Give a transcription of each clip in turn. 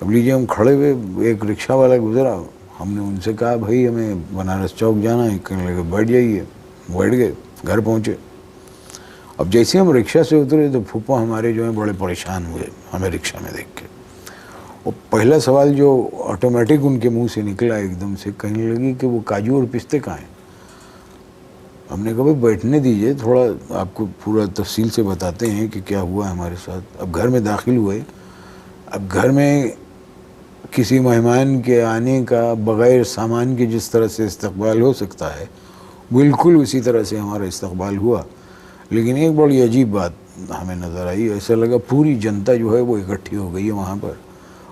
اب لیجیے ہم کھڑے ہوئے، ایک رکشہ والا گزرا، ہم نے ان سے کہا بھائی ہمیں بنارس چوک جانا ہے، کہنے لگے بیٹھ جائیے، بیٹھ گئے، گھر پہنچے۔ اب جیسے ہم رکشہ سے اترے تو پھوپھا ہمارے جو ہیں بڑے پریشان ہوئے ہمیں رکشہ میں دیکھ کے، اور پہلا سوال جو آٹومیٹک ان کے منہ سے نکلا ایک دم سے، کہنے لگی کہ وہ کاجو اور پستے کہاں ہیں؟ ہم نے کہا بھائی بیٹھنے دیجئے، تھوڑا آپ کو پورا تفصیل سے بتاتے ہیں کہ کیا ہوا ہمارے ساتھ۔ اب گھر میں داخل ہوئے، اب گھر میں کسی مہمان کے آنے کا بغیر سامان کے جس طرح سے استقبال ہو سکتا ہے، بالکل اسی طرح سے ہمارا استقبال ہوا۔ لیکن ایک بڑی عجیب بات ہمیں نظر آئی، ایسا لگا پوری جنتا جو ہے وہ اکٹھی ہو گئی ہے وہاں پر،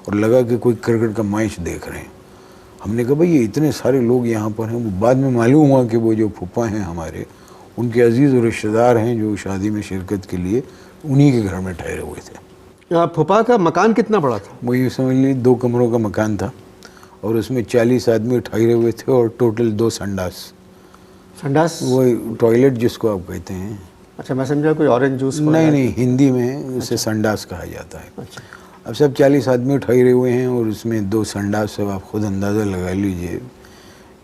اور لگا کہ کوئی کرکٹ کا میچ دیکھ رہے ہیں۔ ہم نے کہا بھئی یہ اتنے سارے لوگ یہاں پر ہیں، وہ بعد میں معلوم ہوا کہ وہ جو پھوپھا ہیں ہمارے، ان کے عزیز و رشتہ دار ہیں جو شادی میں شرکت کے لیے انہی کے گھر میں ٹھہرے ہوئے تھے۔ پھوپھا کا مکان کتنا بڑا تھا؟ وہ یہ سمجھ لیں 2 کمروں کا مکان تھا، اور اس میں 40 آدمی ٹھہرے ہوئے تھے، اور ٹوٹل 2 سنڈاس، سنڈاس؟ وہ ٹوائلٹ جس کو آپ کہتے ہیں۔ اچھا میں سمجھا کوئی اورنج جوس۔ نہیں، ہندی میں اسے سنڈاس کہا جاتا ہے۔ اب سب 40 آدمی ٹھہرے ہوئے ہیں، اور اس میں 2 سنڈاس، اب آپ خود اندازہ لگا لیجئے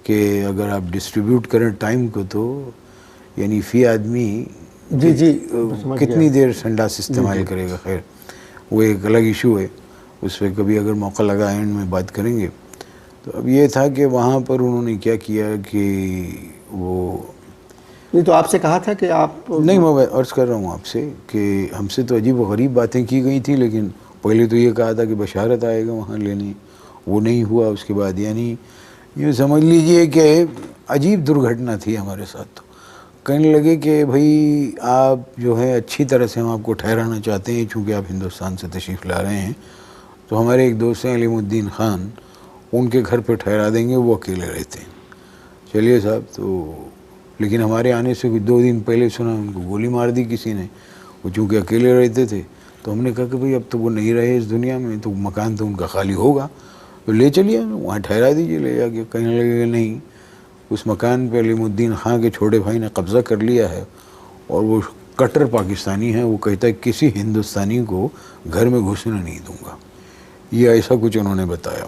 کہ اگر آپ ڈسٹریبیوٹ کریں ٹائم کو تو یعنی فی آدمی جی کتنی دیر سنڈاس استعمال کرے گا۔ خیر وہ ایک الگ ایشو ہے، اس پہ کبھی اگر موقع لگا اینڈ میں بات کریں گے۔ تو اب یہ تھا کہ وہاں پر انہوں نے کیا کیا کہ وہ نہیں تو آپ سے کہا تھا کہ آپ نہیں، میں عرض کر رہا ہوں آپ سے کہ ہم سے تو عجیب و غریب باتیں کی گئی تھیں، لیکن پہلے تو یہ کہا تھا کہ بشارت آئے گا وہاں لینے، وہ نہیں ہوا۔ اس کے بعد یعنی یہ سمجھ لیجئے کہ عجیب درگھٹنا تھی ہمارے ساتھ۔ تو کہنے لگے کہ بھائی آپ جو ہے اچھی طرح سے ہم آپ کو ٹھہرانا چاہتے ہیں، چونکہ آپ ہندوستان سے تشریف لا رہے ہیں، تو ہمارے ایک دوست ہیں علیم الدین خان، ان کے گھر پہ ٹھہرا دیں گے، وہ اکیلے رہتے ہیں۔ چلیے صاحب، تو لیکن ہمارے آنے سے 2 دن پہلے سنا ان کو گولی مار دی کسی نے، وہ چونکہ اکیلے رہتے تھے۔ تو ہم نے کہا کہ بھئی اب تو وہ نہیں رہے اس دنیا میں، تو مکان تو ان کا خالی ہوگا، تو لے چلیے وہاں ٹھہرا دیجیے لے جا کے۔ کہنے لگے کہ نہیں، اس مکان پہ علیم الدین خان کے چھوٹے بھائی نے قبضہ کر لیا ہے، اور وہ کٹر پاکستانی ہے، وہ کہتا ہے کسی ہندوستانی کو گھر میں گھسنے نہیں دوں گا۔ یہ ایسا کچھ انہوں نے بتایا۔